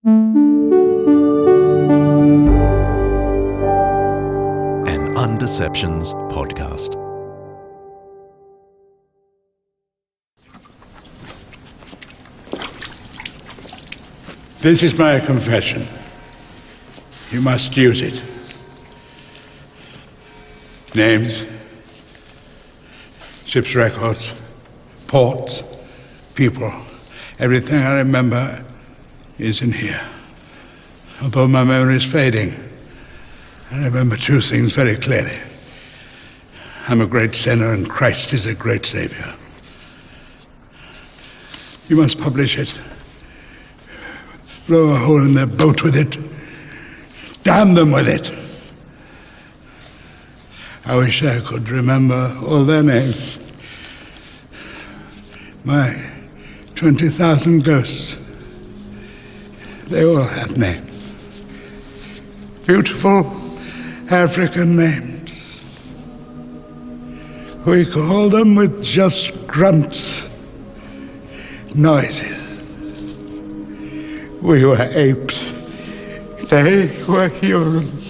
An Undeceptions podcast. This is my confession. You must use it. Names, ship's records, ports, people. Everything I remember is in here. Although my memory is fading, I remember two things very clearly. I'm a great sinner and Christ is a great Savior. You must publish it. Blow a hole in their boat with it. Damn them with it. I wish I could remember all their names. My 20,000 ghosts. They all had names. Beautiful African names. We call them with just grunts, noises. We were apes. They were humans.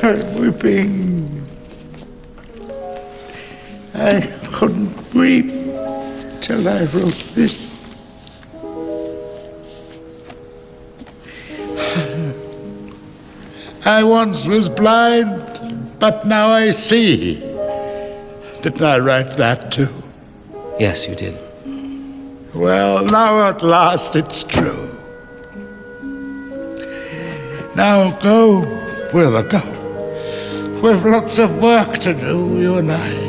I'm weeping. I couldn't weep till I wrote this. I once was blind, but now I see. Didn't I write that too? Yes, you did. Well, now at last it's true. Now go, Willa, go. We've lots of work to do, you and I.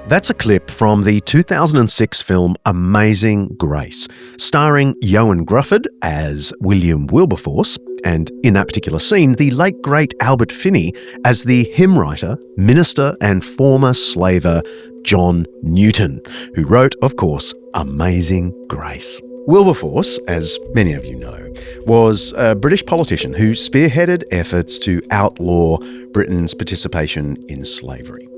That's a clip from the 2006 film Amazing Grace, starring Ioan Grufford as William Wilberforce, and in that particular scene, the late great Albert Finney as the hymn writer, minister and former slaver John Newton, who wrote, of course, Amazing Grace. Wilberforce, as many of you know, was a British politician who spearheaded efforts to outlaw Britain's participation in slavery.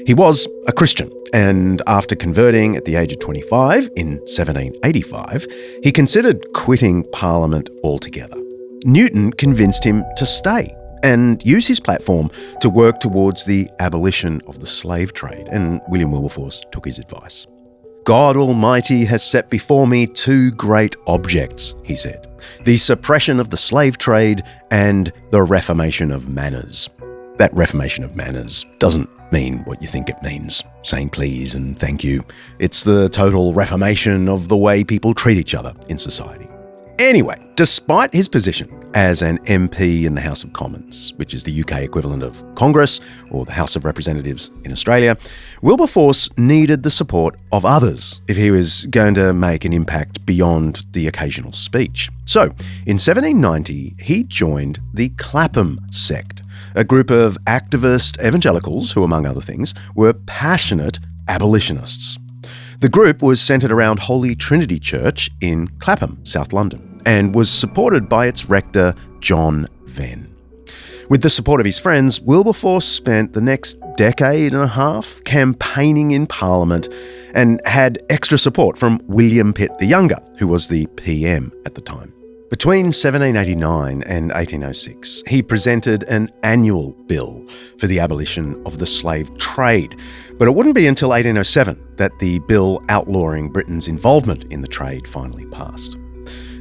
He was a Christian, and after converting at the age of 25 in 1785, he considered quitting Parliament altogether. Newton convinced him to stay and use his platform to work towards the abolition of the slave trade, and William Wilberforce took his advice. God Almighty has set before me two great objects, he said, the suppression of the slave trade and the reformation of manners. That reformation of manners doesn't mean what you think it means, saying please and thank you. It's the total reformation of the way people treat each other in society. Anyway, despite his position as an MP in the House of Commons, which is the UK equivalent of Congress or the House of Representatives in Australia, Wilberforce needed the support of others if he was going to make an impact beyond the occasional speech. So, in 1790, he joined the Clapham sect, a group of activist evangelicals who, among other things, were passionate abolitionists. The group was centred around Holy Trinity Church in Clapham, South London, and was supported by its rector, John Venn. With the support of his friends, Wilberforce spent the next decade and a half campaigning in Parliament and had extra support from William Pitt the Younger, who was the PM at the time. Between 1789 and 1806, he presented an annual bill for the abolition of the slave trade. But it wouldn't be until 1807 that the bill outlawing Britain's involvement in the trade finally passed.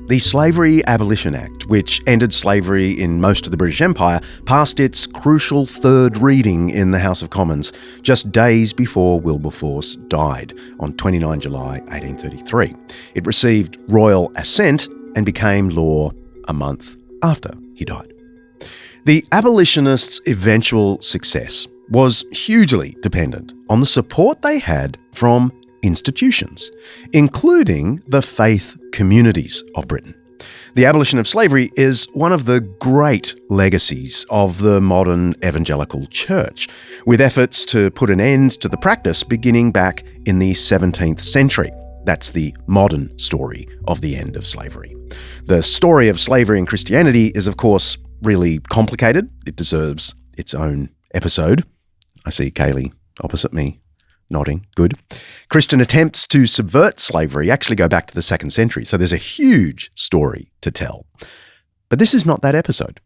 The Slavery Abolition Act, which ended slavery in most of the British Empire, passed its crucial third reading in the House of Commons just days before Wilberforce died on 29 July 1833. It received royal assent and became law a month after he died. The abolitionists' eventual success was hugely dependent on the support they had from institutions, including the faith communities of Britain. The abolition of slavery is one of the great legacies of the modern evangelical church, with efforts to put an end to the practice beginning back in the 17th century. That's the modern story of the end of slavery. The story of slavery and Christianity is, of course, really complicated. It deserves its own episode. I see Kaylee opposite me Nodding. Good. Christian attempts to subvert slavery actually go back to the 2nd century, so there's a huge story to tell. But this is not that episode.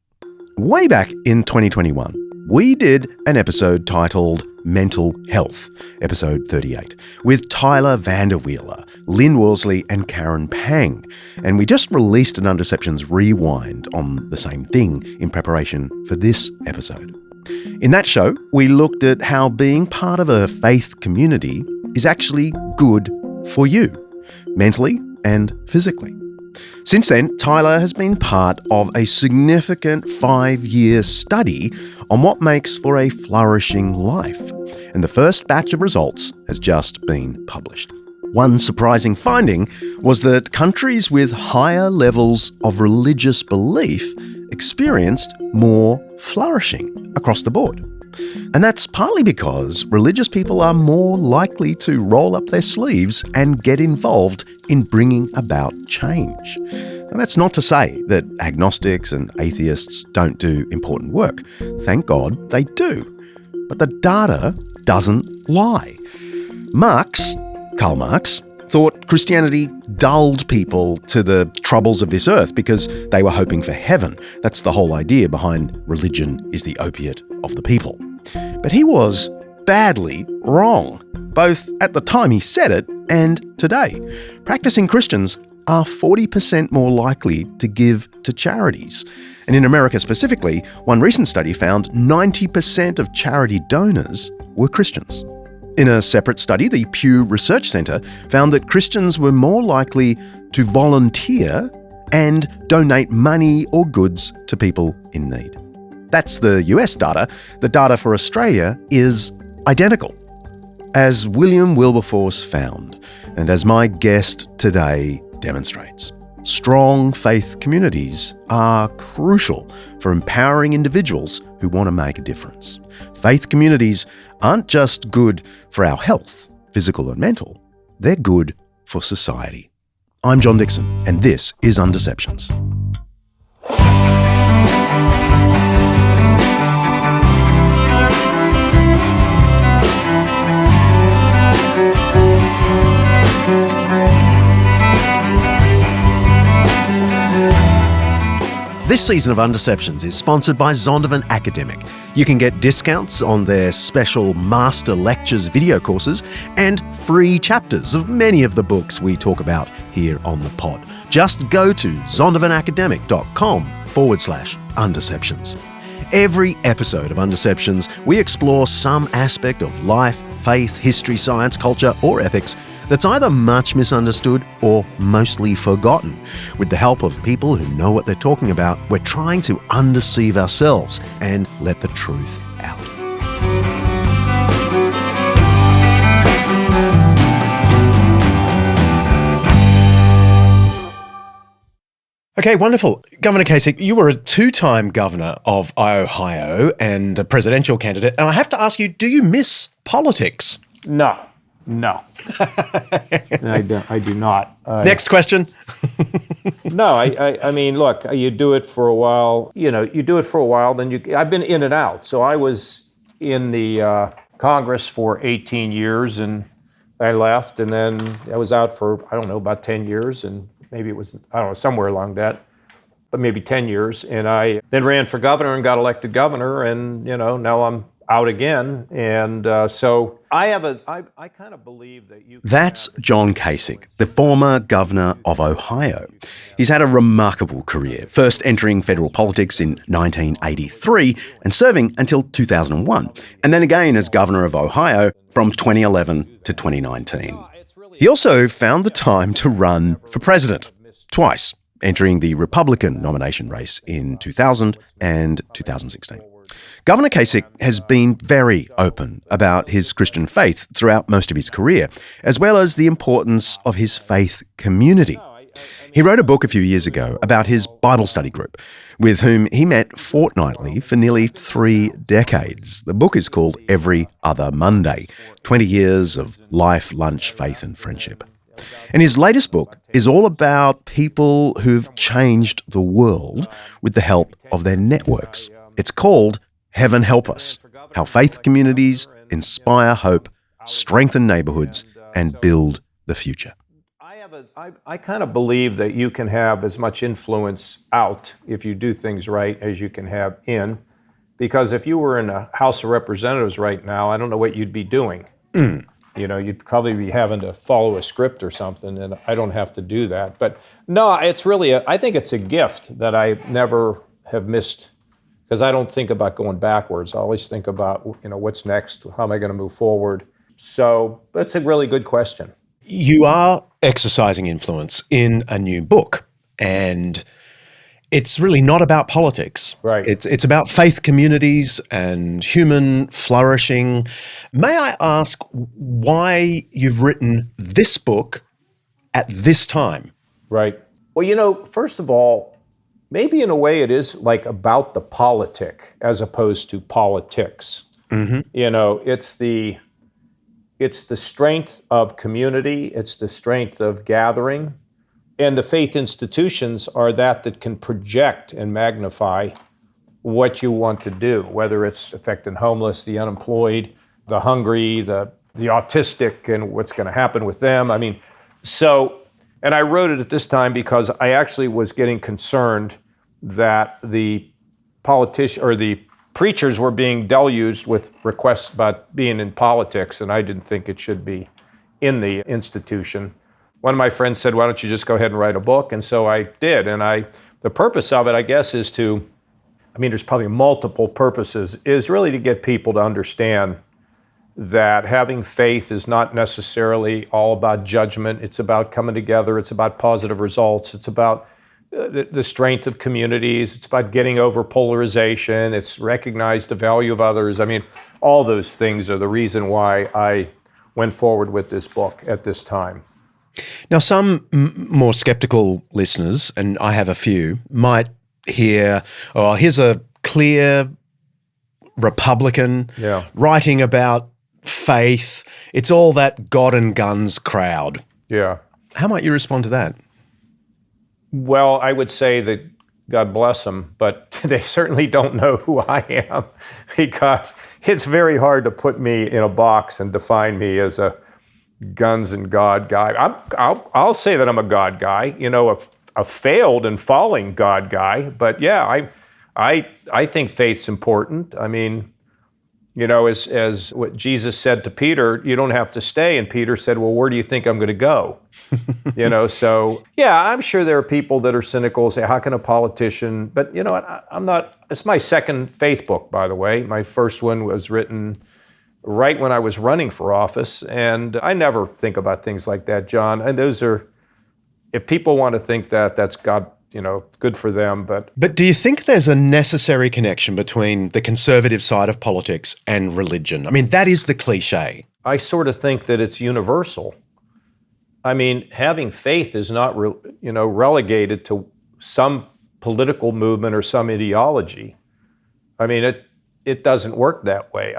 Way back in 2021, we did an episode titled Mental Health, episode 38, with Tyler Vanderweiler, Lynn Worsley and Karen Pang. And we just released an Undeceptions Rewind on the same thing in preparation for this episode. In that show, we looked at how being part of a faith community is actually good for you, mentally and physically. Since then, Tyler has been part of a significant 5-year study on what makes for a flourishing life, and the first batch of results has just been published. One surprising finding was that countries with higher levels of religious belief experienced more flourishing across the board. And that's partly because religious people are more likely to roll up their sleeves and get involved in bringing about change. And that's not to say that agnostics and atheists don't do important work. Thank God they do. But the data doesn't lie. Karl Marx, thought Christianity dulled people to the troubles of this earth because they were hoping for heaven. That's the whole idea behind religion is the opiate of the people. But he was badly wrong, both at the time he said it and today. Practicing Christians are 40% more likely to give to charities. And in America specifically, one recent study found 90% of charity donors were Christians. In a separate study, the Pew Research Center found that Christians were more likely to volunteer and donate money or goods to people in need. That's the US data. The data for Australia is identical. As William Wilberforce found, and as my guest today demonstrates, strong faith communities are crucial for empowering individuals who want to make a difference. Faith communities aren't just good for our health, physical and mental, they're good for society. I'm John Dixon, and this is Undeceptions. This season of Undeceptions is sponsored by Zondervan Academic. You can get discounts on their special Master Lectures video courses and free chapters of many of the books we talk about here on the pod. Just go to zondervanacademic.com/Undeceptions. Every episode of Undeceptions, we explore some aspect of life, faith, history, science, culture, or ethics that's either much misunderstood or mostly forgotten. With the help of people who know what they're talking about, we're trying to undeceive ourselves and let the truth out. Okay, wonderful. Governor Kasich, you were a 2-time governor of Ohio and a presidential candidate. And I have to ask you, do you miss politics? No. I do not. Next question. No, I mean, look, you do it for a while, then I've been in and out. So I was in the Congress for 18 years and I left, and then I was out for, about 10 years, and maybe it was, somewhere along that, but maybe 10 years. And I then ran for governor and got elected governor, and, now I'm out again. And so I kind of believe that you... That's John Kasich, the former governor of Ohio. He's had a remarkable career, first entering federal politics in 1983 and serving until 2001, and then again as governor of Ohio from 2011 to 2019. He also found the time to run for president, twice, entering the Republican nomination race in 2000 and 2016. Governor Kasich has been very open about his Christian faith throughout most of his career, as well as the importance of his faith community. He wrote a book a few years ago about his Bible study group, with whom he met fortnightly for nearly 3 decades. The book is called Every Other Monday, 20 Years of Life, Lunch, Faith and Friendship. And his latest book is all about people who've changed the world with the help of their networks. It's called Heaven Help Us, How Faith Communities Inspire Hope strengthen neighborhoods, and build the future. I kind of believe that you can have as much influence out if you do things right as you can have in. Because if you were in a House of Representatives right now, I don't know what you'd be doing. You know, you'd probably be having to follow a script or something, and I don't have to do that. But no, it's really, I think it's a gift that I never have missed, because I don't think about going backwards. I always think about, what's next? How am I going to move forward? So that's a really good question. You are exercising influence in a new book, and it's really not about politics. Right. It's about faith communities and human flourishing. May I ask why you've written this book at this time? Right. Well, first of all, maybe in a way it is like about the politic as opposed to politics. Mm-hmm. It's the strength of community. It's the strength of gathering. And the faith institutions are that can project and magnify what you want to do, whether it's affecting homeless, the unemployed, the hungry, the autistic, and what's going to happen with them. And I wrote it at this time because I actually was getting concerned that the preachers were being deluged with requests about being in politics, and I didn't think it should be in the institution. One of my friends said, why don't you just go ahead and write a book? And so I did. And the purpose of it, I guess, is there's probably multiple purposes, is really to get people to understand that having faith is not necessarily all about judgment. It's about coming together. It's about positive results. It's about the strength of communities. It's about getting over polarization. It's recognize the value of others. All those things are the reason why I went forward with this book at this time. Now, some more skeptical listeners, and I have a few, might hear, here's a clear Republican writing about faith. It's all that God and guns crowd. Yeah. How might you respond to that? Well, I would say that God bless them, but they certainly don't know who I am, because it's very hard to put me in a box and define me as a guns and God guy. I'll say that I'm a God guy, a failed and falling God guy. But yeah, I think faith's important. As what Jesus said to Peter, you don't have to stay. And Peter said, well, where do you think I'm going to go? So yeah, I'm sure there are people that are cynical, say, how can a politician? But you know what? I'm not. It's my second faith book, by the way. My first one was written right when I was running for office. And I never think about things like that, John. And those are, if people want to think that, that's God, good for them. But do you think there's a necessary connection between the conservative side of politics and religion? That is the cliche. I sort of think that it's universal. Having faith is not, relegated to some political movement or some ideology. It doesn't work that way.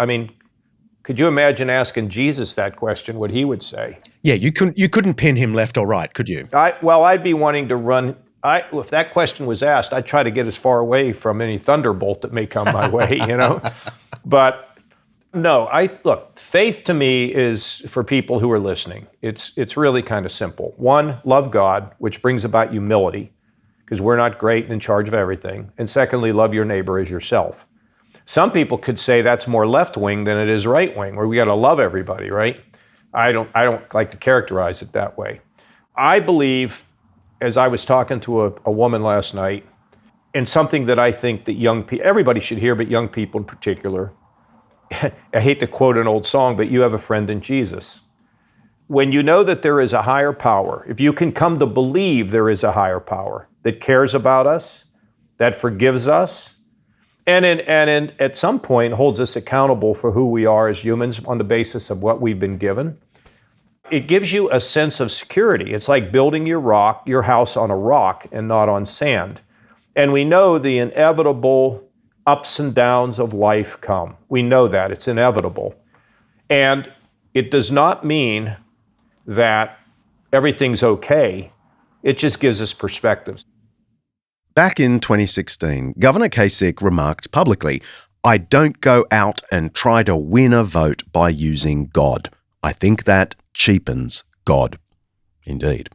Could you imagine asking Jesus that question, what he would say? Yeah, you couldn't pin him left or right, could you? I'd be wanting to run. If that question was asked, I'd try to get as far away from any thunderbolt that may come my way, But no, look, faith to me is, for people who are listening, it's really kind of simple. One, love God, which brings about humility, because we're not great and in charge of everything. And secondly, love your neighbor as yourself. Some people could say that's more left-wing than it is right-wing, where we got to love everybody, right? I don't like to characterize it that way. I believe, as I was talking to a woman last night, and something that I think that young people, everybody should hear, but young people in particular, I hate to quote an old song, but you have a friend in Jesus. When you know that there is a higher power, if you can come to believe there is a higher power that cares about us, that forgives us, and at some point holds us accountable for who we are as humans on the basis of what we've been given, it gives you a sense of security. It's like building your house on a rock and not on sand. And we know the inevitable ups and downs of life come. We know that. It's inevitable. And it does not mean that everything's okay. It just gives us perspectives. Back in 2016, Governor Kasich remarked publicly, "I don't go out and try to win a vote by using God. I think that cheapens God. Indeed.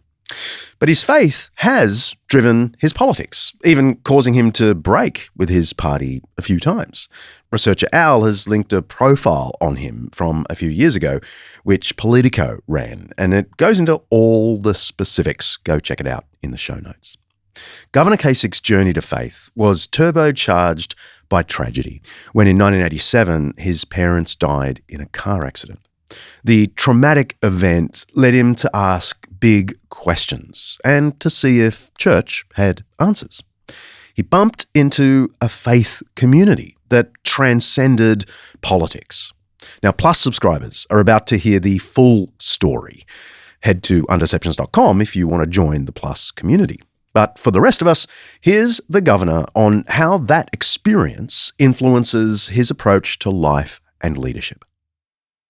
But his faith has driven his politics, even causing him to break with his party a few times. Researcher Al has linked a profile on him from a few years ago, which Politico ran, and it goes into all the specifics. Go check it out in the show notes. Governor Kasich's journey to faith was turbocharged by tragedy when in 1987 his parents died in a car accident. The traumatic event led him to ask big questions and to see if church had answers. He bumped into a faith community that transcended politics. Now, Plus subscribers are about to hear the full story. Head to undeceptions.com if you want to join the Plus community. But for the rest of us, here's the governor on how that experience influences his approach to life and leadership.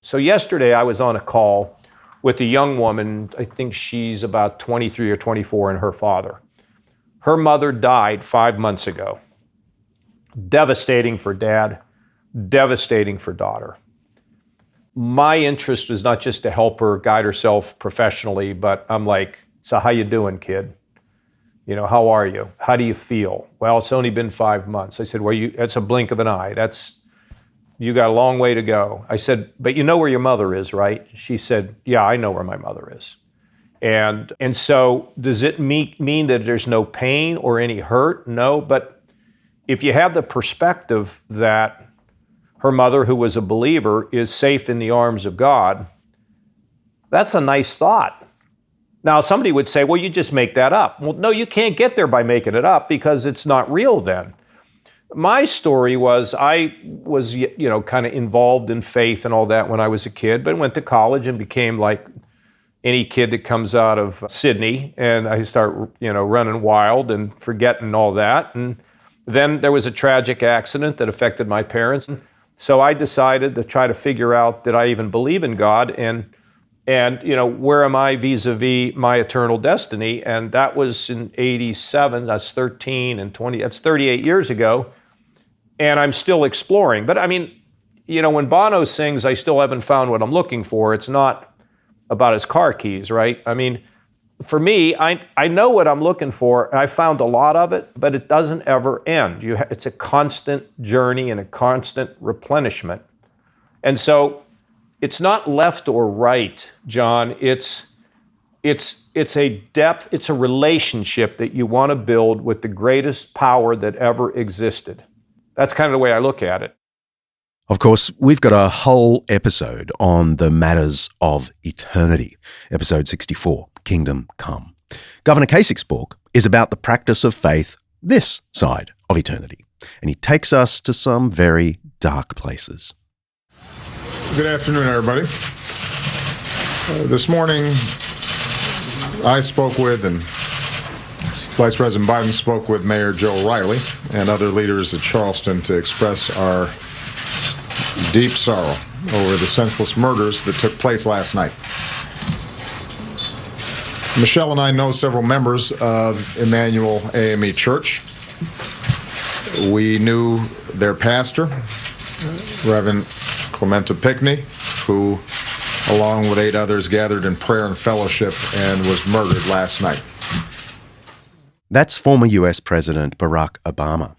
So yesterday I was on a call with a young woman, I think she's about 23 or 24, and her father. Her mother died 5 months ago. Devastating for dad, devastating for daughter. My interest was not just to help her guide herself professionally, but I'm like, so how you doing, kid? You know, how are you? How do you feel? Well, it's only been 5 months. I said, well, that's a blink of an eye. You got a long way to go. I said, but you know where your mother is, right? She said, yeah, I know where my mother is. And so does it mean that there's no pain or any hurt? No, but if you have the perspective that her mother, who was a believer, is safe in the arms of God, that's a nice thought. Now, somebody would say, well, you just make that up. Well, no, you can't get there by making it up because it's not real then. My story was I was, kind of involved in faith and all that when I was a kid, but went to college and became like any kid that comes out of Sydney, and I start, running wild and forgetting all that. And then there was a tragic accident that affected my parents. So I decided to try to figure out, did I even believe in God? And where am I vis-a-vis my eternal destiny? And that was in 87, that's 13 and 20, that's 38 years ago. And I'm still exploring. But I mean, when Bono sings, I still haven't found what I'm looking for, it's not about his car keys, right? I mean, for me, I know what I'm looking for. I found a lot of it, but it doesn't ever end. It's a constant journey and a constant replenishment. And so it's not left or right, John. It's a depth, it's a relationship that you want to build with the greatest power that ever existed. That's kind of the way I look at it. Of course, we've got a whole episode on the matters of eternity, episode 64, Kingdom Come. Governor Kasich's book is about the practice of faith this side of eternity, and he takes us to some very dark places. Good afternoon, everybody. This morning, I spoke with, and Vice President Biden spoke with Mayor Joe Riley and other leaders at Charleston to express our deep sorrow over the senseless murders that took place last night. Michelle and I know several members of Emmanuel AME Church. We knew their pastor, Reverend Clementa Pickney, who, along with 8 others, gathered in prayer and fellowship and was murdered last night. That's former US President Barack Obama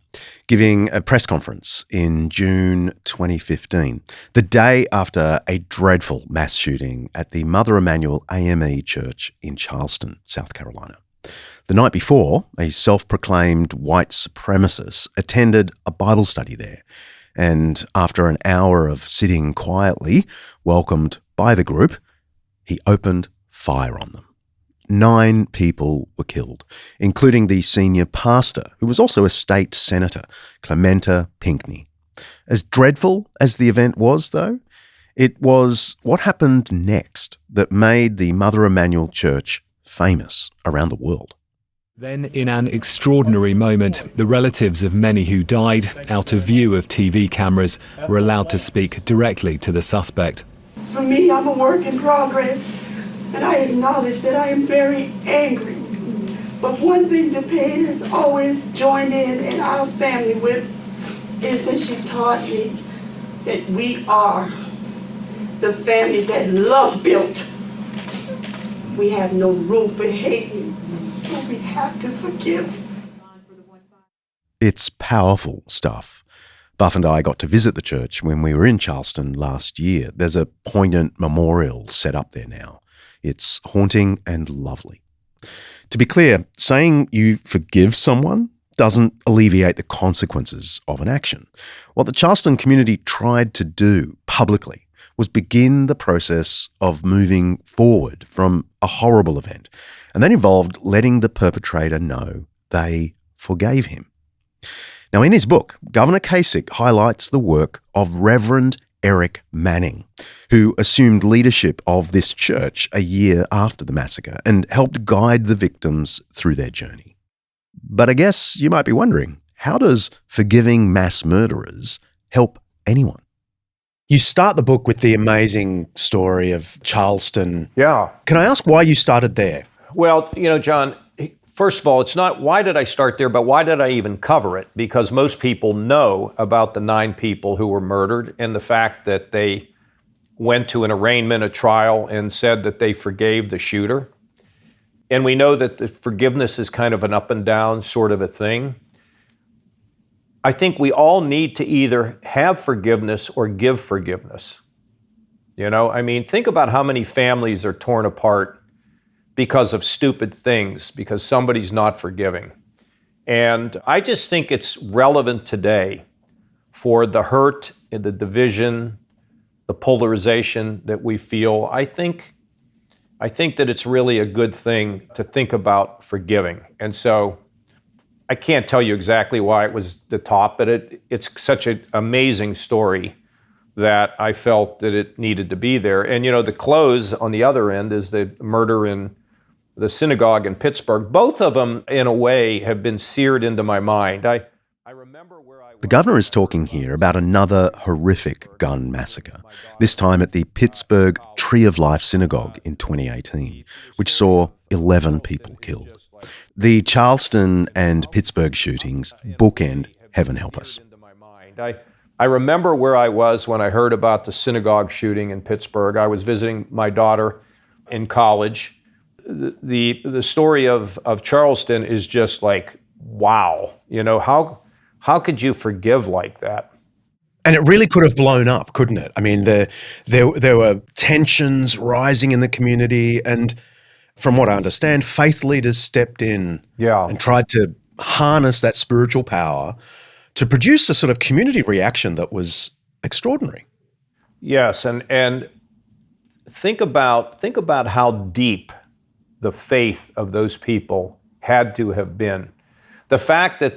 giving a press conference in June 2015, the day after a dreadful mass shooting at the Mother Emanuel AME Church in Charleston, South Carolina. The night before, a self-proclaimed white supremacist attended a Bible study there, and after an hour of sitting quietly, welcomed by the group, he opened fire on them. 9 people were killed, including the senior pastor, who was also a state senator, Clementa Pickney. As dreadful as the event was, though, it was what happened next that made the Mother Emanuel Church famous around the world. Then, in an extraordinary moment, the relatives of many who died, out of view of TV cameras, were allowed to speak directly to the suspect. For me, I'm a work in progress, and I acknowledge that I am very angry. But one thing the pain has always joined in our family with is that she taught me that we are the family that love built. We have no room for hating, so we have to forgive. It's powerful stuff. Buff and I got to visit the church when we were in Charleston last year. There's a poignant memorial set up there now. It's haunting and lovely. To be clear, saying you forgive someone doesn't alleviate the consequences of an action. What the Charleston community tried to do publicly was begin the process of moving forward from a horrible event, and that involved letting the perpetrator know they forgave him. Now, in his book, Governor Kasich highlights the work of Reverend Eric Manning, who assumed leadership of this church a year after the massacre and helped guide the victims through their journey. But I guess you might be wondering, how does forgiving mass murderers help anyone? You start the book with the amazing story of Charleston. Yeah. Can I ask why you started there? Well, John, first of all, it's not why did I start there, but why did I even cover it? Because most people know about the 9 people who were murdered and the fact that they went to an arraignment, a trial, and said that they forgave the shooter. And we know that the forgiveness is kind of an up and down sort of a thing. I think we all need to either have forgiveness or give forgiveness. Think about how many families are torn apart because of stupid things, because somebody's not forgiving. And I just think it's relevant today for the hurt and the division, the polarization that we feel. I think that it's really a good thing to think about forgiving. And so I can't tell you exactly why it was the top, but it's such an amazing story that I felt that it needed to be there. And the close on the other end is the murder in the synagogue in Pittsburgh. Both of them, in a way, have been seared into my mind. I remember where I was. The governor is talking here about another horrific gun massacre, this time at the Pittsburgh Tree of Life Synagogue in 2018, which saw 11 people killed. The Charleston and Pittsburgh shootings bookend Heaven Help Us. I remember where I was when I heard about the synagogue shooting in Pittsburgh. I was visiting my daughter in college. The story of Charleston is just like, wow. How could you forgive like that? And it really could have blown up, couldn't it? I mean, there were tensions rising in the community, and from what I understand, faith leaders stepped in and tried to harness that spiritual power to produce a sort of community reaction that was extraordinary. Yes, and think about how deep the faith of those people had to have been. The fact that,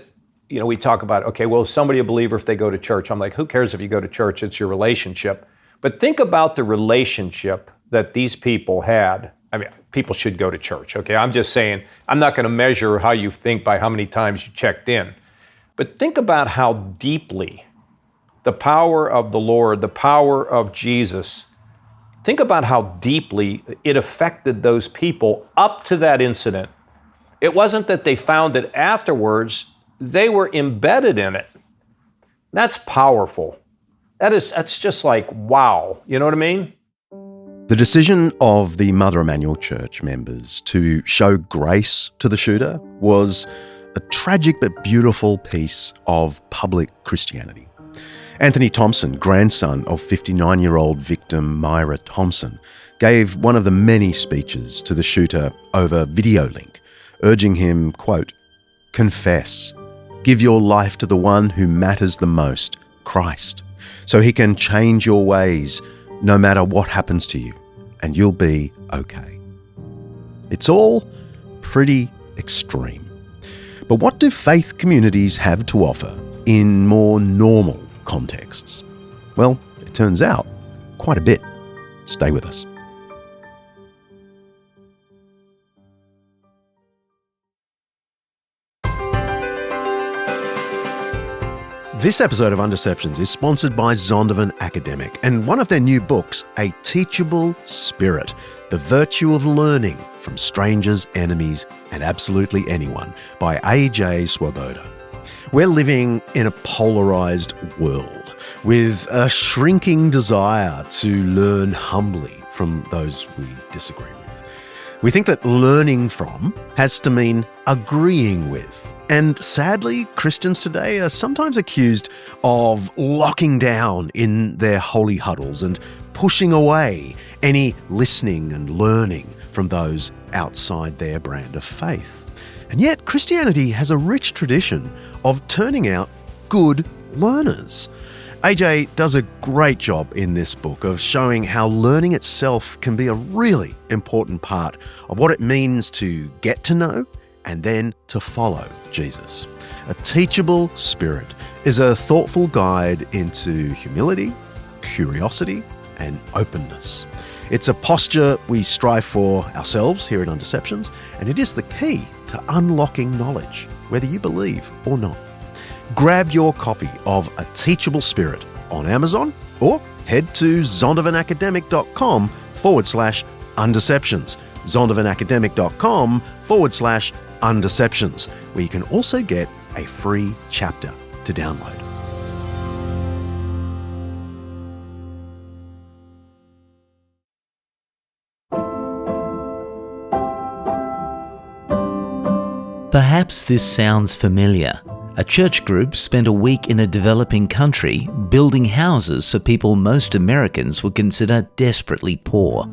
we talk about, okay, well, is somebody a believer if they go to church? I'm like, who cares if you go to church? It's your relationship. But think about the relationship that these people had. I mean, people should go to church, okay? I'm just saying, I'm not going to measure how you think by how many times you checked in. But think about how deeply the power of the Lord, the power of Jesus, think about how deeply it affected those people up to that incident. It wasn't that they found it afterwards, they were embedded in it. That's powerful. That's just like, wow. You know what I mean? The decision of the Mother Emanuel Church members to show grace to the shooter was a tragic but beautiful piece of public Christianity. Anthony Thompson, grandson of 59-year-old victim Myra Thompson, gave one of the many speeches to the shooter over video link, urging him, quote, confess, give your life to the one who matters the most, Christ, so he can change your ways no matter what happens to you, and you'll be okay. It's all pretty extreme. But what do faith communities have to offer in more normal contexts? Well, it turns out quite a bit. Stay with us. This episode of Undeceptions is sponsored by Zondervan Academic and one of their new books, A Teachable Spirit, The Virtue of Learning from Strangers, Enemies, and Absolutely Anyone by A.J. Swoboda. We're living in a polarized world. with a shrinking desire to learn humbly from those we disagree with. We think that learning from has to mean agreeing with. And sadly, Christians today are sometimes accused of locking down in their holy huddles and pushing away any listening and learning from those outside their brand of faith. And yet, Christianity has a rich tradition of turning out good learners. AJ does a great job in this book of showing how learning itself can be a really important part of what it means to get to know and then to follow Jesus. A Teachable Spirit is a thoughtful guide into humility, curiosity, and openness. It's a posture we strive for ourselves here at Undeceptions, and it is the key to unlocking knowledge, whether you believe or not. Grab your copy of A Teachable Spirit on Amazon or head to zondervanacademic.com/undeceptions. zondervanacademic.com/undeceptions, where you can also get a free chapter to download. Perhaps this sounds familiar. A church group spent a week in a developing country building houses for people most Americans would consider desperately poor.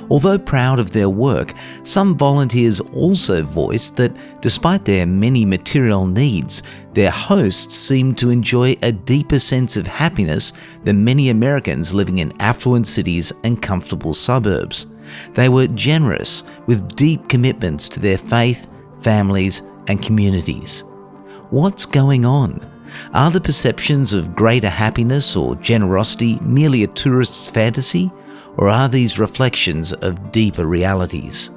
Although proud of their work, some volunteers also voiced that despite their many material needs, their hosts seemed to enjoy a deeper sense of happiness than many Americans living in affluent cities and comfortable suburbs. They were generous with deep commitments to their faith, families, and communities. What's going on? Are the perceptions of greater happiness or generosity merely a tourist's fantasy, or are these reflections of deeper realities?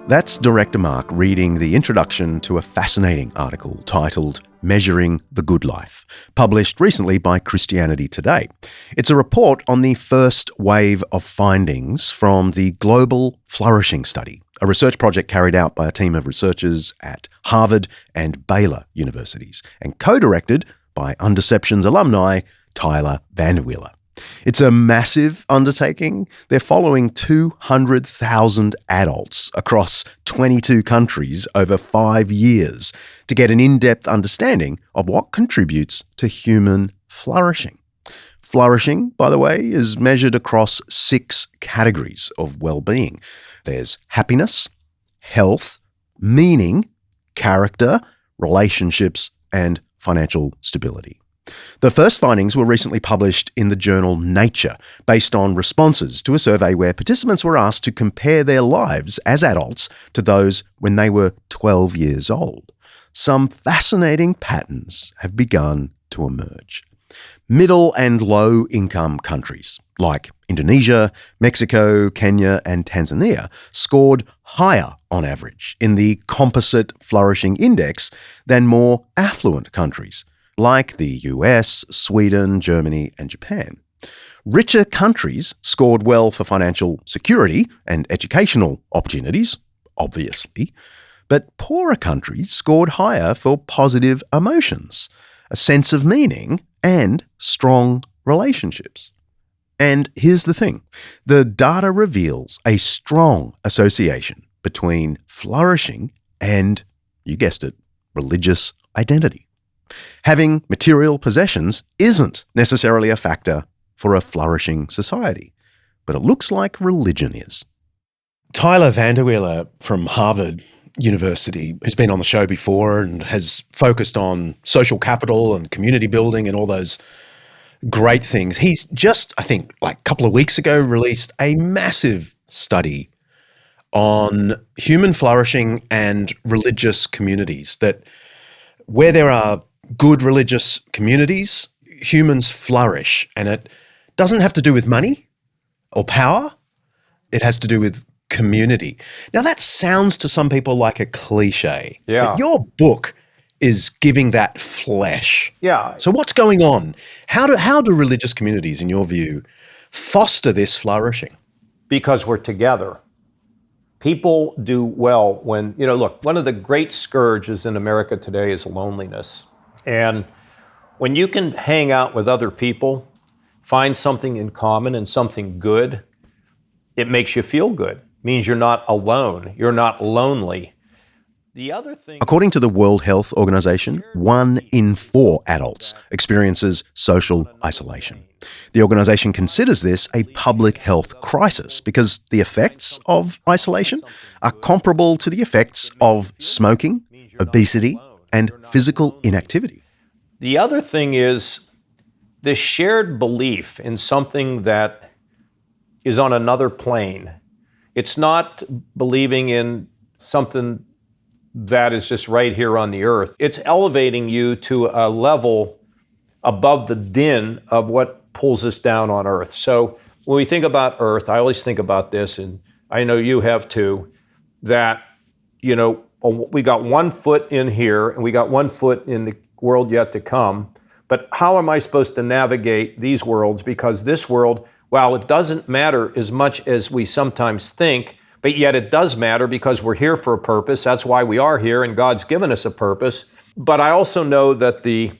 That's Director Mark reading the introduction to a fascinating article titled Measuring the Good Life, published recently by Christianity Today. It's a report on the first wave of findings from the Global Flourishing Study, a research project carried out by a team of researchers at Harvard and Baylor universities, and co-directed by Undeceptions alumni Tyler Vanderwiller. It's a massive undertaking. They're following 200,000 adults across 22 countries over 5 years to get an in-depth understanding of what contributes to human flourishing. Flourishing, by the way, is measured across 6 categories of well-being. There's happiness, health, meaning, character, relationships, and financial stability. The first findings were recently published in the journal Nature, based on responses to a survey where participants were asked to compare their lives as adults to those when they were 12 years old. Some fascinating patterns have begun to emerge. Middle and low-income countries like Indonesia, Mexico, Kenya, and Tanzania scored higher on average in the Composite Flourishing Index than more affluent countries like the US, Sweden, Germany, and Japan. Richer countries scored well for financial security and educational opportunities, obviously, but poorer countries scored higher for positive emotions, a sense of meaning, and strong relationships. And here's the thing. The data reveals a strong association between flourishing and, you guessed it, religious identity. Having material possessions isn't necessarily a factor for a flourishing society, but it looks like religion is. Tyler Vanderwiller from Harvard University, who's been on the show before and has focused on social capital and community building and all those great things. He's just, I think, like a couple of weeks ago, released a massive study on human flourishing and religious communities, that where there are good religious communities, humans flourish. And it doesn't have to do with money or power. It has to do with community. Now, that sounds to some people like a cliche. Yeah. But your book is giving that flesh. Yeah. So what's going on? How do religious communities, in your view, foster this flourishing? Because we're together. People do well when, look, one of the great scourges in America today is loneliness. And When you can hang out with other people, find something in common and something good, it makes you feel good. It means you're not alone. You're not lonely. The other thing, According to the World Health Organization, 1 in 4 adults experiences social isolation. The organization considers this a public health crisis because the effects of isolation are comparable to the effects of smoking, obesity, and physical inactivity. The other thing is this shared belief in something that is on another plane. It's not believing in something that is just right here on the earth. It's elevating you to a level above the din of what pulls us down on earth. So when we think about earth, I always think about this, and I know you have too, that, we got 1 foot in here and we got 1 foot in the world yet to come. But how am I supposed to navigate these worlds? Because this world, while it doesn't matter as much as we sometimes think, but yet it does matter because we're here for a purpose. That's why we are here, and God's given us a purpose. But I also know that the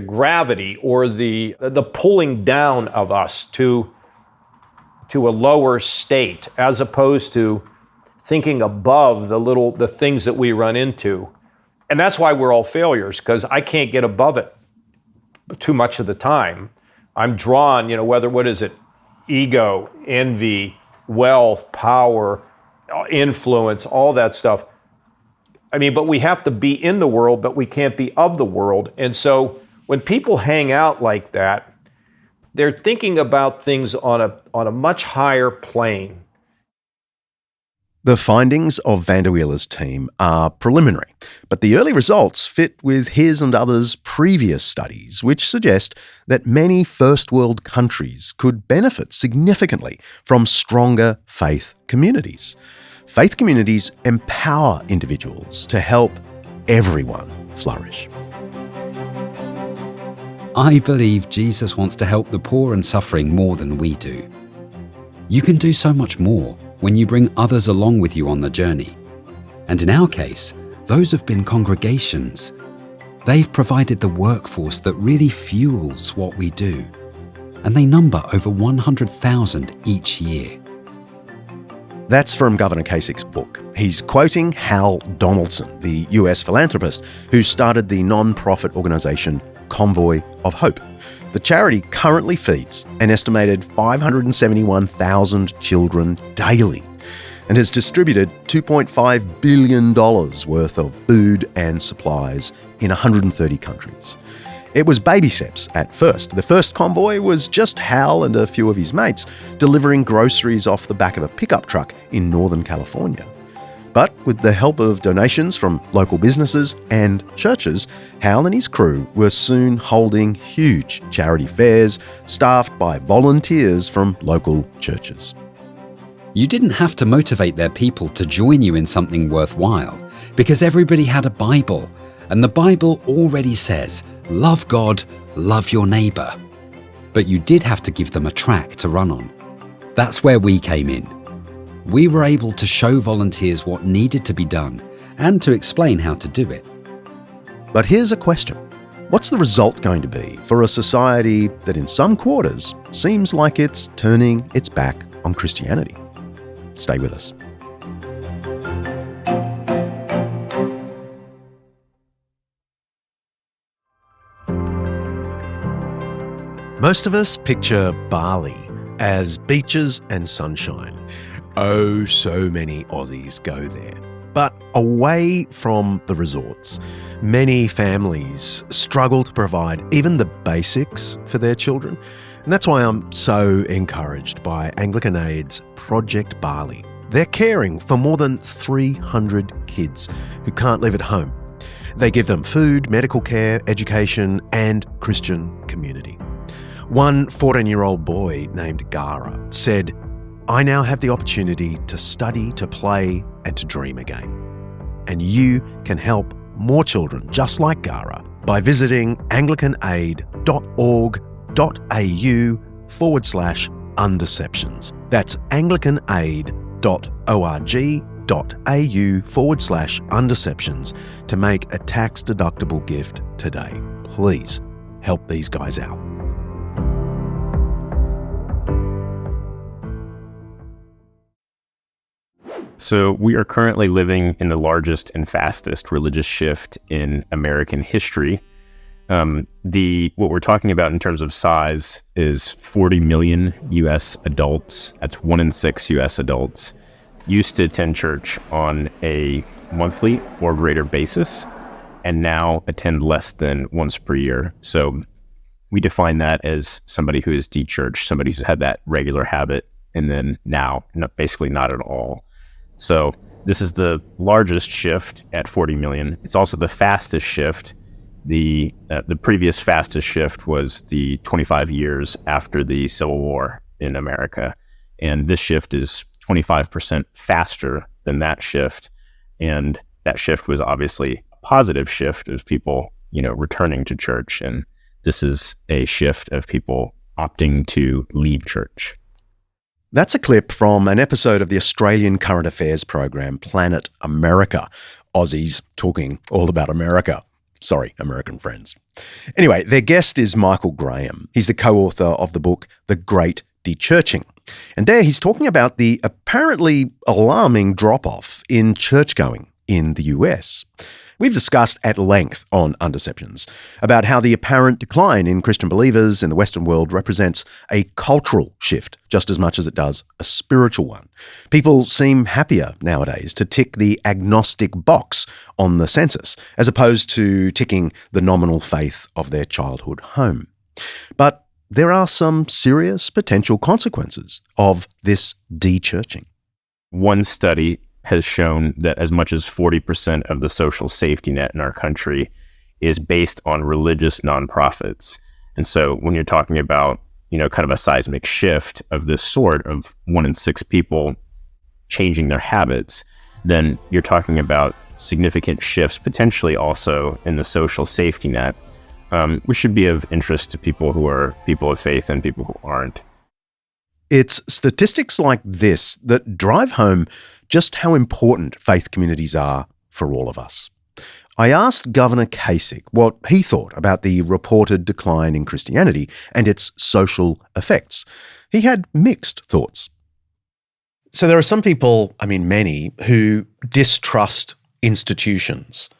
gravity or the pulling down of us to a lower state, as opposed to thinking above the things that we run into. And that's why we're all failures, because I can't get above it too much of the time. I'm drawn, what is it? Ego, envy, wealth, power, influence, all that stuff. But we have to be in the world, but we can't be of the world. And so when people hang out like that, they're thinking about things on a much higher plane. The findings of Vanderweiler's team are preliminary, but the early results fit with his and others' previous studies, which suggest that many first world countries could benefit significantly from stronger faith communities. Faith communities empower individuals to help everyone flourish. I believe Jesus wants to help the poor and suffering more than we do. You can do so much more when you bring others along with you on the journey. And in our case, those have been congregations. They've provided the workforce that really fuels what we do. And they number over 100,000 each year. That's from Governor Kasich's book. He's quoting Hal Donaldson, the US philanthropist who started the non-profit organisation Convoy of Hope. The charity currently feeds an estimated 571,000 children daily and has distributed $2.5 billion worth of food and supplies in 130 countries. It was baby steps at first. The first convoy was just Hal and a few of his mates delivering groceries off the back of a pickup truck in Northern California. But with the help of donations from local businesses and churches, Hal and his crew were soon holding huge charity fairs staffed by volunteers from local churches. You didn't have to motivate their people to join you in something worthwhile, because everybody had a Bible, and the Bible already says, love God, love your neighbour. But you did have to give them a track to run on. That's where we came in. We were able to show volunteers what needed to be done and to explain how to do it. But here's a question. What's the result going to be for a society that in some quarters seems like it's turning its back on Christianity? Stay with us. Most of us picture Bali as beaches and sunshine. Oh, so many Aussies go there. But away from the resorts, many families struggle to provide even the basics for their children. And that's why I'm so encouraged by Anglican Aid's Project Bali. They're caring for more than 300 kids who can't live at home. They give them food, medical care, education, and Christian community. One 14-year-old boy named Gara said, "I now have the opportunity to study, to play, and to dream again." And you can help more children just like Gara by visiting anglicanaid.org.au/undeceptions. That's anglicanaid.org.au/undeceptions to make a tax-deductible gift today. Please help these guys out. So we are currently living in the largest and fastest religious shift in American history. What we're talking about in terms of size is 40 million U.S. adults. That's 1 in 6 U.S. adults used to attend church on a monthly or greater basis, and now attend less than once per year. So we define that as somebody who is de-churched, somebody who's had that regular habit, and then now basically not at all. So this is the largest shift at 40 million. It's also the fastest shift. The previous fastest shift was the 25 years after the Civil War in America. And this shift is 25% faster than that shift. And that shift was obviously a positive shift of people, returning to church. And this is a shift of people opting to leave church. That's a clip from an episode of the Australian current affairs program Planet America. Aussies talking all about America. Sorry, American friends. Anyway, their guest is Michael Graham. He's the co-author of the book The Great Dechurching. And there he's talking about the apparently alarming drop-off in churchgoing in the US. We've discussed at length on Undeceptions about how the apparent decline in Christian believers in the Western world represents a cultural shift just as much as it does a spiritual one. People seem happier nowadays to tick the agnostic box on the census as opposed to ticking the nominal faith of their childhood home. But there are some serious potential consequences of this de-churching. One study has shown that as much as 40% of the social safety net in our country is based on religious nonprofits. And so when you're talking about, kind of a seismic shift of this sort of 1 in 6 people changing their habits, then you're talking about significant shifts, potentially also in the social safety net, which should be of interest to people who are people of faith and people who aren't. It's statistics like this that drive home just how important faith communities are for all of us. I asked Governor Kasich what he thought about the reported decline in Christianity and its social effects. He had mixed thoughts. So there are some people, many, who distrust institutions.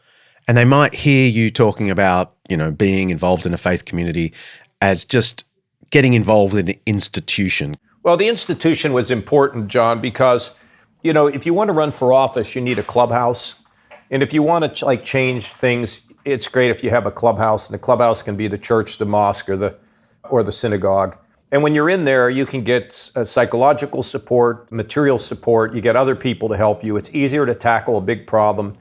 And they might hear you talking about, being involved in a faith community as just getting involved in an institution. Well, the institution was important, John, because if you want to run for office, you need a clubhouse. And if you want to change things, it's great if you have a clubhouse. And the clubhouse can be the church, the mosque, or the synagogue. And when you're in there, you can get psychological support, material support. You get other people to help you. It's easier to tackle a big problem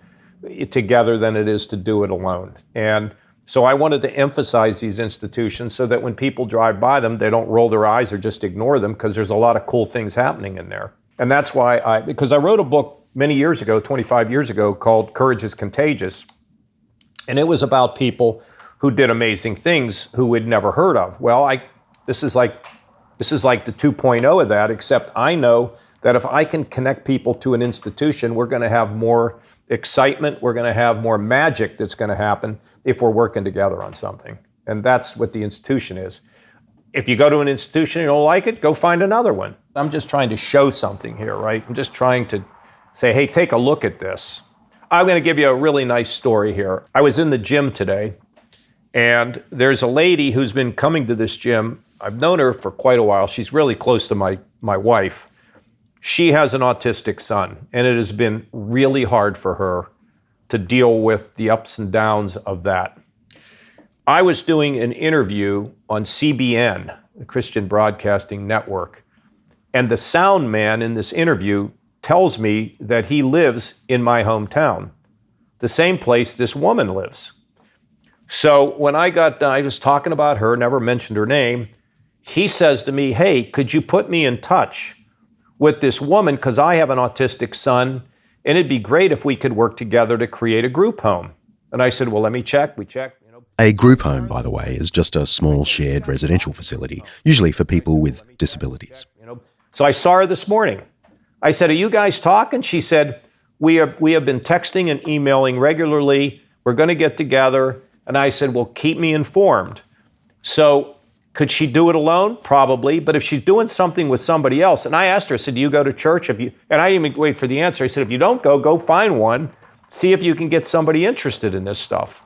together than it is to do it alone. And so I wanted to emphasize these institutions so that when people drive by them, they don't roll their eyes or just ignore them, because there's a lot of cool things happening in there. And that's why because I wrote a book many years ago, 25 years ago, called Courage is Contagious. And it was about people who did amazing things who we'd never heard of. Well, this is like the 2.0 of that, except I know that if I can connect people to an institution, we're going to have more excitement, we're going to have more magic that's going to happen if we're working together on something. And that's what the institution is. If you go to an institution and you don't like it, go find another one. I'm just trying to show something here, right? I'm just trying to say, hey, take a look at this. I'm going to give you a really nice story here. I was in the gym today, and there's a lady who's been coming to this gym. I've known her for quite a while. She's really close to my wife. She has an autistic son, and it has been really hard for her to deal with the ups and downs of that. I was doing an interview on CBN, the Christian Broadcasting Network, and the sound man in this interview tells me that he lives in my hometown, the same place this woman lives. So when I got done, I was talking about her, never mentioned her name. He says to me, hey, could you put me in touch with this woman, because I have an autistic son, and it'd be great if we could work together to create a group home. And I said, well, let me check. We checked. A group home, by the way, is just a small shared residential facility, usually for people with disabilities. So I saw her this morning. I said, are you guys talking? She said, we have been texting and emailing regularly. We're going to get together. And I said, well, keep me informed. So could she do it alone? Probably. But if she's doing something with somebody else, and I asked her, I said, do you go to church? And I didn't even wait for the answer. I said, if you don't go find one. See if you can get somebody interested in this stuff.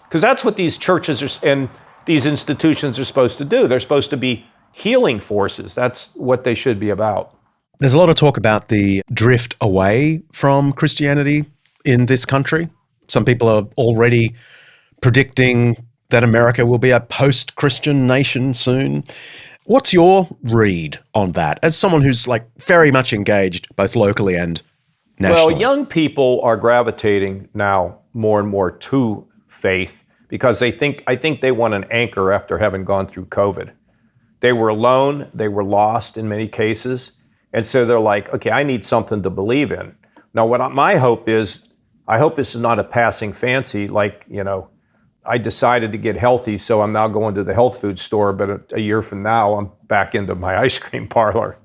Because that's what these churches and these institutions are supposed to do. They're supposed to be healing forces. That's what they should be about. There's a lot of talk about the drift away from Christianity in this country. Some people are already predicting that America will be a post-Christian nation soon. What's your read on that as someone who's like very much engaged both locally and nationally? Well, young people are gravitating now more and more to faith because I think they want an anchor after having gone through COVID. They were alone, they were lost in many cases, and so they're like, okay, I need something to believe in. Now, my hope is, I hope this is not a passing fancy, like, I decided to get healthy, so I'm now going to the health food store, but a year from now, I'm back into my ice cream parlor,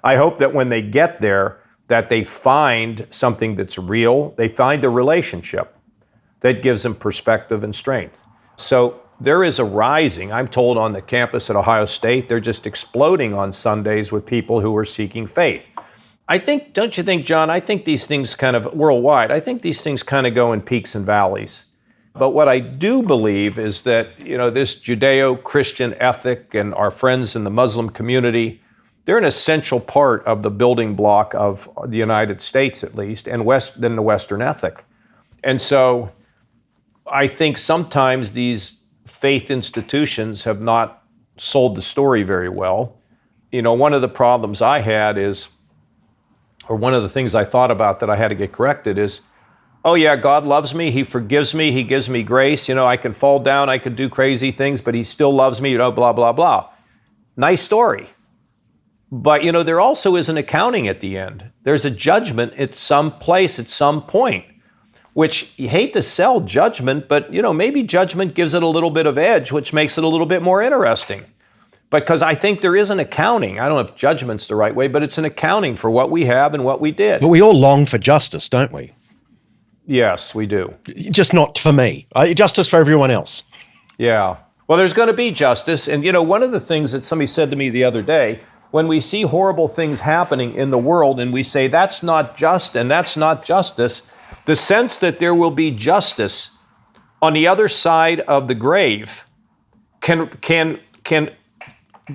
I hope that when they get there, that they find something that's real, they find a relationship that gives them perspective and strength. So there is a rising, I'm told on the campus at Ohio State, they're just exploding on Sundays with people who are seeking faith. Don't you think, John, I think these things kind of, worldwide, I think these things kind of go in peaks and valleys. But what I do believe is that, this Judeo-Christian ethic and our friends in the Muslim community, they're an essential part of the building block of the United States, at least, and than the Western ethic. And so I think sometimes these faith institutions have not sold the story very well. One of the problems I had is, or one of the things I thought about that I had to get corrected is, oh yeah, God loves me, He forgives me, He gives me grace, I can fall down, I can do crazy things, but He still loves me, blah, blah, blah. Nice story. But, there also is an accounting at the end. There's a judgment at some place, at some point, which you hate to sell judgment, but, maybe judgment gives it a little bit of edge, which makes it a little bit more interesting. Because I think there is an accounting. I don't know if judgment's the right way, but it's an accounting for what we have and what we did. But we all long for justice, don't we? Yes, we do. Just not for me. Justice for everyone else. Yeah. Well, there's going to be justice. And, one of the things that somebody said to me the other day, when we see horrible things happening in the world and we say that's not just and that's not justice, the sense that there will be justice on the other side of the grave can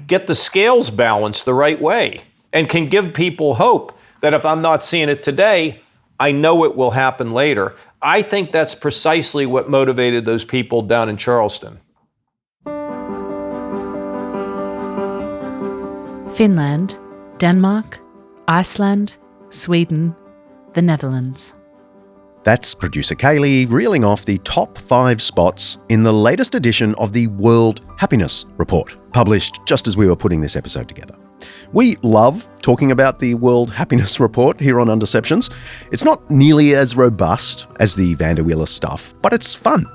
get the scales balanced the right way and can give people hope that if I'm not seeing it today, I know it will happen later. I think that's precisely what motivated those people down in Charleston. Finland, Denmark, Iceland, Sweden, the Netherlands. That's producer Kaylee reeling off the top 5 spots in the latest edition of the World Happiness Report, published just as we were putting this episode together. We love talking about the World Happiness Report here on Undeceptions. It's not nearly as robust as the Vanderwheeler stuff, but it's fun.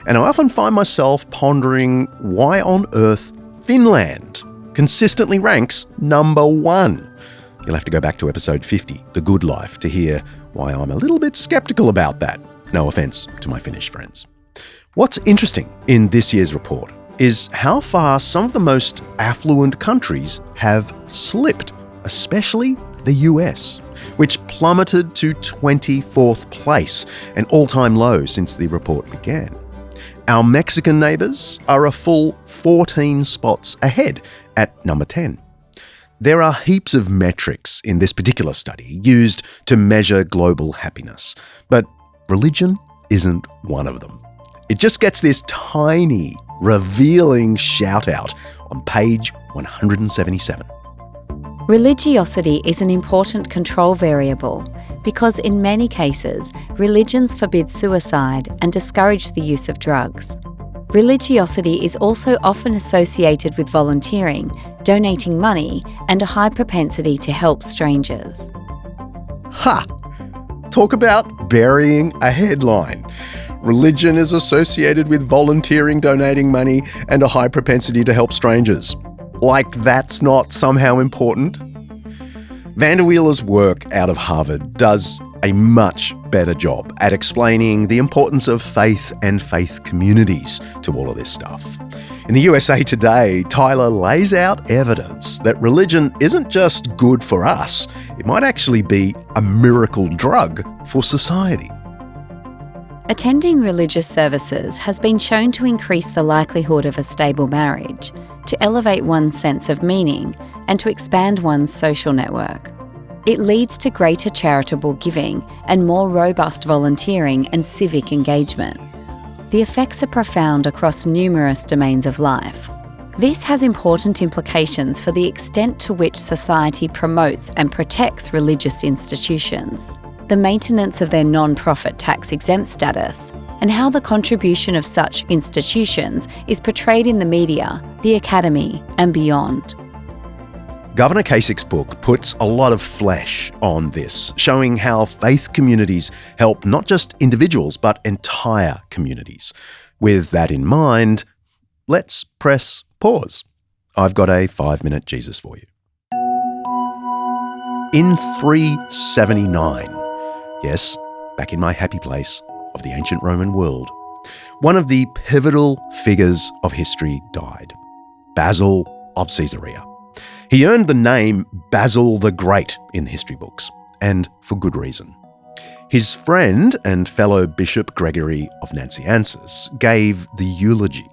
And I often find myself pondering why on earth Finland consistently ranks number 1. You'll have to go back to episode 50, The Good Life, to hear why I'm a little bit skeptical about that. No offense to my Finnish friends. What's interesting in this year's report is how far some of the most affluent countries have slipped, especially the US, which plummeted to 24th place, an all-time low since the report began. Our Mexican neighbours are a full 14 spots ahead at number 10. There are heaps of metrics in this particular study used to measure global happiness, but religion isn't one of them. It just gets this tiny, revealing shout-out on page 177. Religiosity is an important control variable because in many cases, religions forbid suicide and discourage the use of drugs. Religiosity is also often associated with volunteering, donating money, and a high propensity to help strangers. Ha! Talk about burying a headline. Religion is associated with volunteering, donating money, and a high propensity to help strangers. Like that's not somehow important? Vanderwheeler's work out of Harvard does a much better job at explaining the importance of faith and faith communities to all of this stuff. In the USA Today, Tyler lays out evidence that religion isn't just good for us, it might actually be a miracle drug for society. Attending religious services has been shown to increase the likelihood of a stable marriage, to elevate one's sense of meaning, and to expand one's social network. It leads to greater charitable giving and more robust volunteering and civic engagement. The effects are profound across numerous domains of life. This has important implications for the extent to which society promotes and protects religious institutions, the maintenance of their non-profit tax-exempt status, and how the contribution of such institutions is portrayed in the media, the academy, and beyond. Governor Kasich's book puts a lot of flesh on this, showing how faith communities help not just individuals but entire communities. With that in mind, let's press pause. I've got a 5-minute Jesus for you. In 379, yes, back in my happy place of the ancient Roman world, one of the pivotal figures of history died, Basil of Caesarea. He earned the name Basil the Great in the history books, and for good reason. His friend and fellow Bishop Gregory of Nazianzus gave the eulogy.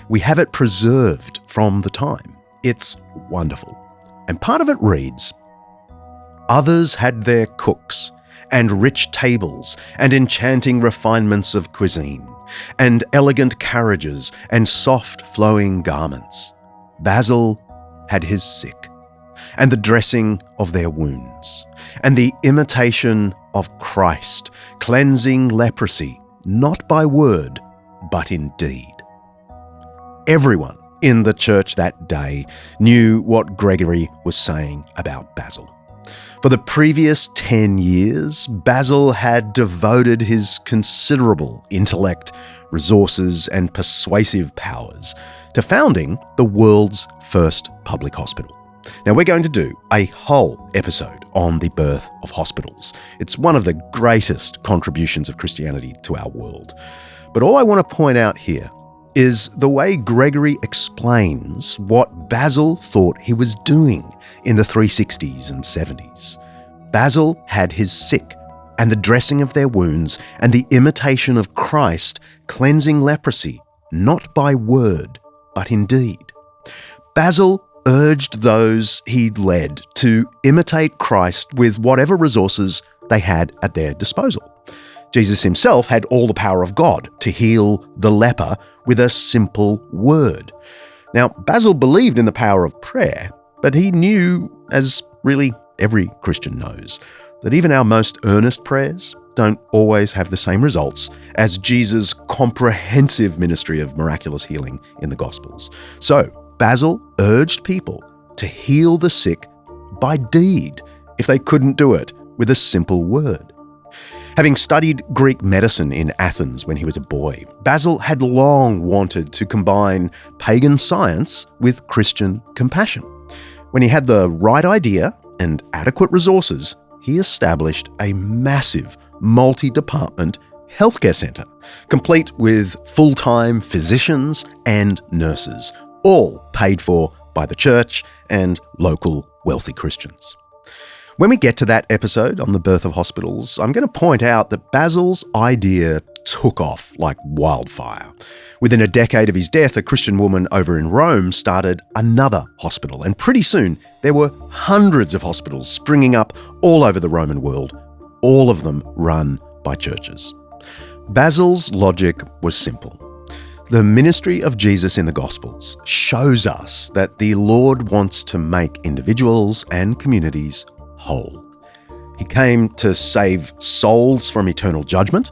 We have it preserved from the time. It's wonderful. And part of it reads, "Others had their cooks, and rich tables, and enchanting refinements of cuisine, and elegant carriages, and soft flowing garments. Basil had his sick, and the dressing of their wounds, and the imitation of Christ, cleansing leprosy, not by word, but in deed." Everyone in the church that day knew what Gregory was saying about Basil. For the previous 10 years, Basil had devoted his considerable intellect, resources, and persuasive powers to founding the world's first public hospital. Now, we're going to do a whole episode on the birth of hospitals. It's one of the greatest contributions of Christianity to our world. But all I want to point out here is the way Gregory explains what Basil thought he was doing in the 360s and 70s. Basil had his sick, and the dressing of their wounds, and the imitation of Christ, cleansing leprosy, not by word, but in deed. Basil urged those he'd led to imitate Christ with whatever resources they had at their disposal. Jesus himself had all the power of God to heal the leper with a simple word. Now, Basil believed in the power of prayer, but he knew, as really every Christian knows, that even our most earnest prayers don't always have the same results as Jesus' comprehensive ministry of miraculous healing in the Gospels. So, Basil urged people to heal the sick by deed if they couldn't do it with a simple word. Having studied Greek medicine in Athens when he was a boy, Basil had long wanted to combine pagan science with Christian compassion. When he had the right idea and adequate resources, he established a massive multi-department healthcare centre, complete with full-time physicians and nurses, all paid for by the church and local wealthy Christians. When we get to that episode on the birth of hospitals, I'm going to point out that Basil's idea took off like wildfire. Within a decade of his death, a Christian woman over in Rome started another hospital, and pretty soon there were hundreds of hospitals springing up all over the Roman world, all of them run by churches. Basil's logic was simple. The ministry of Jesus in the Gospels shows us that the Lord wants to make individuals and communities whole. He came to save souls from eternal judgment.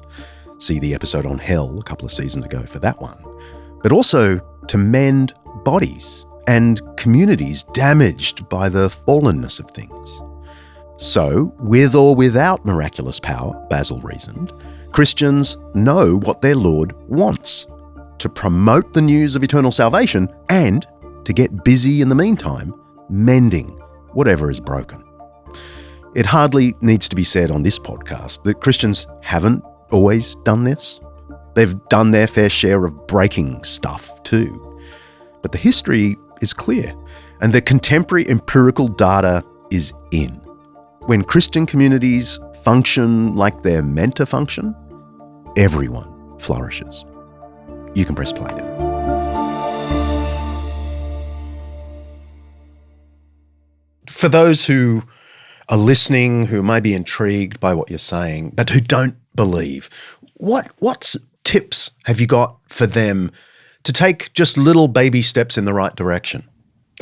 See the episode on hell a couple of seasons ago for that one. But also to mend bodies and communities damaged by the fallenness of things. So, with or without miraculous power, Basil reasoned, Christians know what their Lord wants: to promote the news of eternal salvation and to get busy in the meantime, mending whatever is broken. It hardly needs to be said on this podcast that Christians haven't always done this. They've done their fair share of breaking stuff too. But the history is clear, and the contemporary empirical data is in. When Christian communities function like they're meant to function, everyone flourishes. You can press play now. For those who are listening, who may be intrigued by what you're saying, but who don't believe, what tips have you got for them to take just little baby steps in the right direction?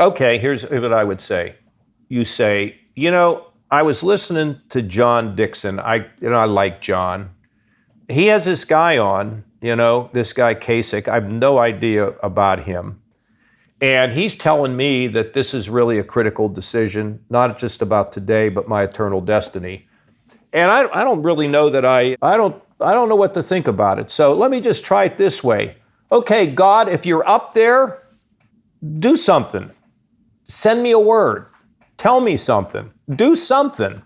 Okay, here's what I would say. You say, I was listening to John Dixon. I like John. He has this guy on, this guy Kasich. I have no idea about him. And he's telling me that this is really a critical decision, not just about today, but my eternal destiny. And I don't really know that I don't know what to think about it. So let me just try it this way. Okay, God, if you're up there, do something. Send me a word. Tell me something. Do something.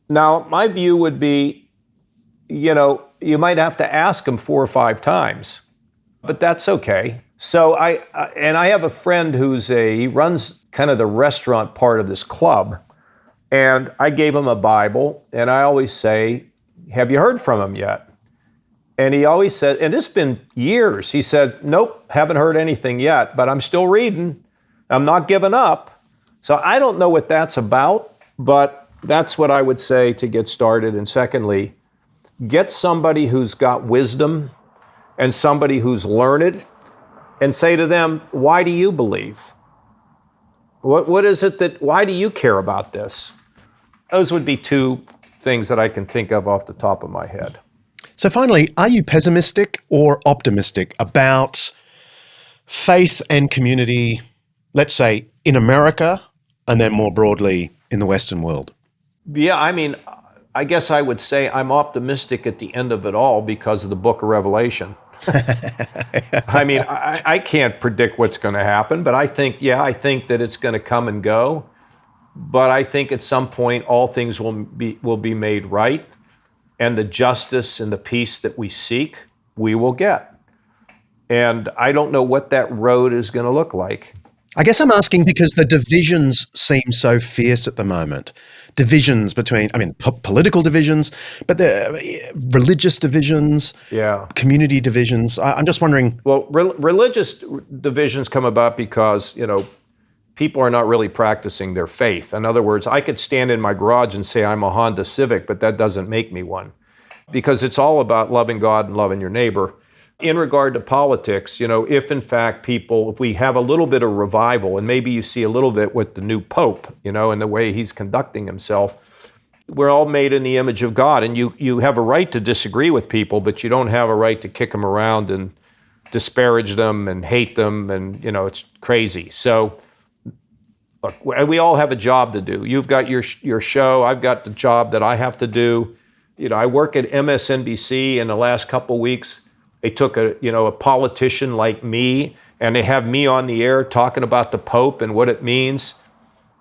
Now, my view would be, you might have to ask him 4 or 5 times, but that's okay. So I have a friend he runs kind of the restaurant part of this club, and I gave him a Bible, and I always say, have you heard from him yet? And he always said, and it's been years, he said, nope, haven't heard anything yet, but I'm still reading. I'm not giving up. So I don't know what that's about, but that's what I would say to get started. And secondly, get somebody who's got wisdom and somebody who's learned, and say to them, why do you believe? What is it why do you care about this? Those would be 2 things that I can think of off the top of my head. So finally, are you pessimistic or optimistic about faith and community, let's say, in America and then more broadly in the Western world? Yeah, I guess I would say I'm optimistic at the end of it all because of the book of Revelation. I can't predict what's going to happen, but I think that it's going to come and go. But I think at some point all things will be made right, and the justice and the peace that we seek, we will get. And I don't know what that road is going to look like. I guess I'm asking because the divisions seem so fierce at the moment. Divisions between, political divisions, but the religious divisions, community divisions. I'm just wondering. Well, religious divisions come about because, people are not really practicing their faith. In other words, I could stand in my garage and say I'm a Honda Civic, but that doesn't make me one, because it's all about loving God and loving your neighbor. In regard to politics, if in fact if we have a little bit of revival, and maybe you see a little bit with the new Pope, and the way he's conducting himself, we're all made in the image of God, and you have a right to disagree with people, but you don't have a right to kick them around and disparage them and hate them, and it's crazy. So look, we all have a job to do. You've got your show, I've got the job that I have to do. I work at MSNBC. In the last couple of weeks, they took a politician like me, and they have me on the air talking about the Pope and what it means.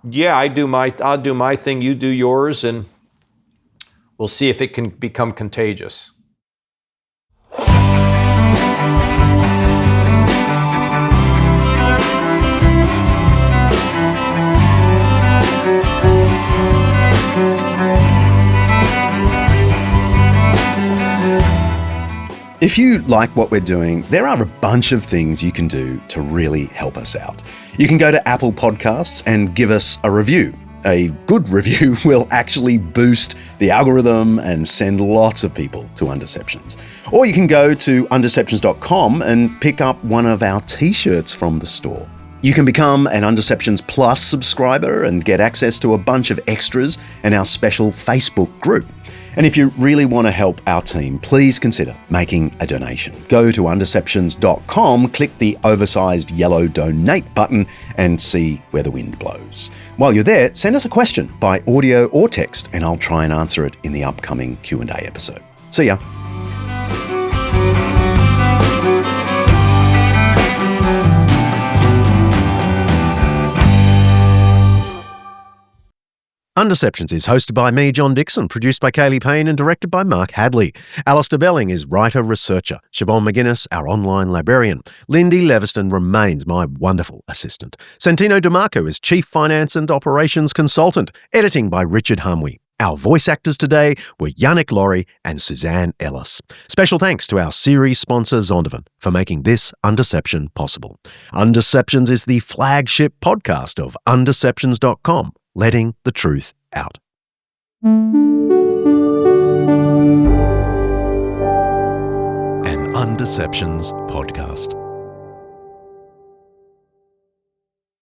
Yeah, I'll do my thing, you do yours, and we'll see if it can become contagious. If you like what we're doing, there are a bunch of things you can do to really help us out. You can go to Apple Podcasts and give us a review. A good review will actually boost the algorithm and send lots of people to Undeceptions. Or you can go to undeceptions.com and pick up one of our t-shirts from the store. You can become an Undeceptions Plus subscriber and get access to a bunch of extras and our special Facebook group. And if you really want to help our team, please consider making a donation. Go to undeceptions.com, click the oversized yellow donate button, and see where the wind blows. While you're there, send us a question by audio or text, and I'll try and answer it in the upcoming Q&A episode. See ya. Undeceptions is hosted by me, John Dixon, produced by Kaylee Payne and directed by Mark Hadley. Alistair Belling is writer-researcher. Siobhan McGuinness, our online librarian. Lindy Leviston remains my wonderful assistant. Santino DeMarco is Chief Finance and Operations Consultant. Editing by Richard Humwe. Our voice actors today were Yannick Laurie and Suzanne Ellis. Special thanks to our series sponsor Zondervan for making this Undeception possible. Undeceptions is the flagship podcast of undeceptions.com, letting the truth out. An Undeceptions podcast.